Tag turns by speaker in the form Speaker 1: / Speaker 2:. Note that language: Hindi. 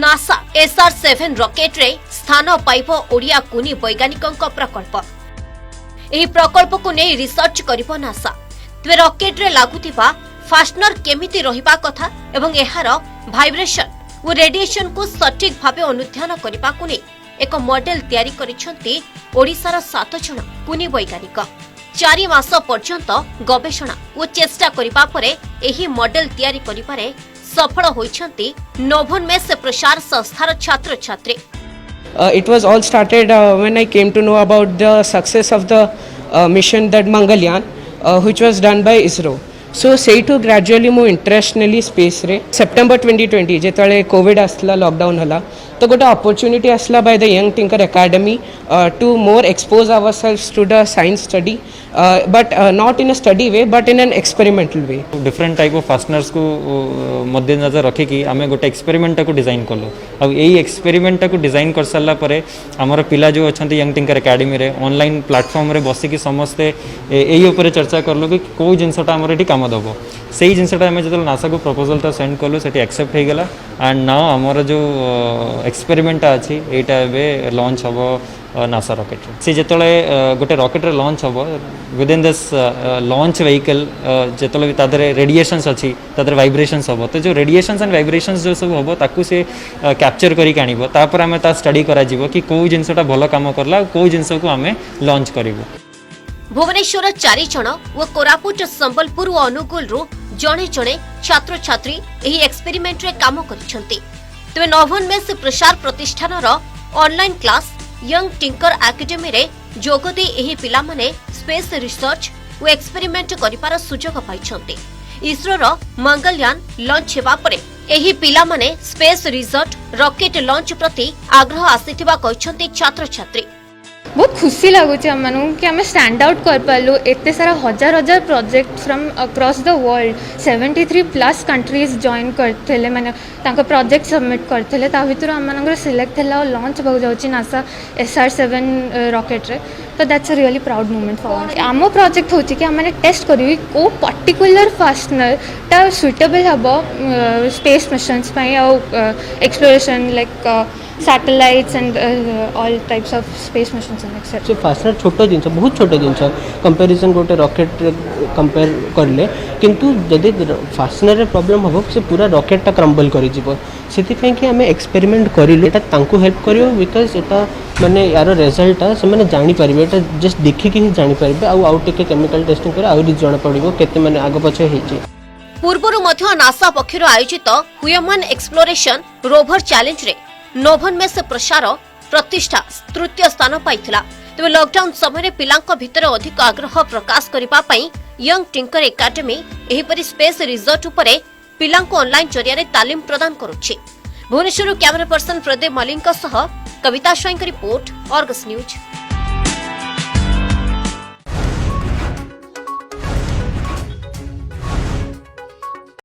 Speaker 1: नासा SR-7 रॉकेट रे स्थान पाइब ओडिया कुनी वैज्ञानिकଙ୍କ प्रकल्प। एही प्रकल्प को नै रिसर्च करिबो नासा। तबे रॉकेट रे लागुथिबा फास्टनर केमिति रहिबा कथा एवं एहार भाइब्रेशन और रेडिएशन को सटीक भाबे अनुध्यान करिबा को नै एक मॉडल तयारी करिसंती ओडिसार 7 जण कुनी वैज्ञानिक। 4 मास पर्यंत गवेषणा और चेष्टा करिबा परे एही मॉडल तयारी करिबारे सफल होइछंती नोभोन्मेष प्रसार संस्थार छात्र छात्री।
Speaker 2: It was all started when I came to know about the success of the mission that Mangalyaan, which was done by ISRO. So say to gradually move internationally space रे September 2020 जेतले कोविड आसला लॉकडाउन हला तो गोटे अपॉर्चुनिटी आसला by the young tinker academy to more expose ourselves to the science study but not in a study way but in an experimental way.
Speaker 3: Different type of fasteners को मद्देनजर रखी कि आमे गोटे एक्सपेरिमेंट को डिजाइन करलो। अब यही एक्सपेरिमेंट को डिजाइन कर सारा पर आमर पिला जो अच्छा यंग टिंकर एकेडमी रे ऑनलाइन प्लेटफॉर्म रे बसिकी समस्ते यही ऊपर चर्चा करलो कि कौ जिनसटा आमर एठी काम दबो। से ही जिनसटा आमे जतल नासा को प्रपोजल ता सेंड करलो सेठी एक्सेप्ट हे गेला एंड नाउ आमर जो एक्सपेरिमेंट अछि एटा बे लॉन्च हबो नासा रॉकेट से जिते गोटे रॉकेट लॉन्च हम with in this launch vehicle जिते तादर रेडिएशंस अच्छी तादर वाइब्रेशंस हम तो जो रेडिएशंस एंड वाइब्रेशंस जो सब हम ताकू से कैप्चर करके आनिबो तापर आमे ता स्टडी करा जिवो कि को जिनसटा भलो काम करला को जिनस को आमे लॉन्च करिवो।
Speaker 1: भुवनेश्वर 4 जण और कोरापुट संबलपुर और अनुगुल रु जणे जणे छात्र छात्री एही एक्सपेरिमेंट रे काम करिसंती। तबे नोभोन्मेष प्रसार प्रतिष्ठान रो online class young tinker academy रे जोगदे एही पिला माने स्पेस रिसर्च और एक्सपेरिमेंट करिपार सुजोग पाइछंती। इसरो रो मंगलयान लॉन्च हेबा परे एही पिला माने स्पेस रिसर्च रॉकेट लॉन्च प्रति आग्रह आसीथिबा कहिसंती छात्र छात्री।
Speaker 4: बहुत खुशी लगुच कि आम स्टैंड आउट कर पालु एते सारा हजार हजार project from across the world 73+ countries join करते माने तांको प्रोजेक्ट सबमिट करते ता भितर आम सिलेक्ट है और लॉन्च हो जाऊँ नासा SR-7 रॉकेट रे तो that's a really proud moment for us. आम प्रोजेक्ट हो कि आम टेस्ट करी को पर्टिकुलर फास्टनर टा सुइटेबल हम space missions exploration like satellites and all types of space missions and etc.
Speaker 2: So fastener छोटो जिनस बहुत छोटो जिनस कंपैरिजन गोटे रॉकेट कंपेयर करले किंतु जदि फास्टनर रे प्रॉब्लम हो से पूरा रॉकेट टा क्रम्बल करि जिवो सेति पई कि हमें एक्सपेरिमेंट करिलु एटा तांको हेल्प करियो बिकॉज़ एटा माने यार रिजल्ट आ से माने जानि परिबे एटा जस्ट देखि कि ही जानि परिबे आउ टिके केमिकल टेस्टिंग करे आउ जण पड़िबो केते माने आगो पछे हेची।
Speaker 1: पूर्वरु मध्य नासा पक्षरु आयोजित ह्यूमन एक्सप्लोरेशन रोवर चैलेंज रे नोभोन्मेष प्रसार प्रतिष्ठा तृतीय स्थान पाइथिला। तबे लॉकडाउन समय पिलांक भितर अधिक आग्रह प्रकाश करिबा पई यंग टिंकर एकेडमी एही परि स्पेस रिसर्च उपरे पिलांक ऑनलाइन जरिया रे तालीम प्रदान करूछि। भुवनेश्वर कैमरा पर्सन प्रदीप मलिंग सह Kavita Swain report, Argus news.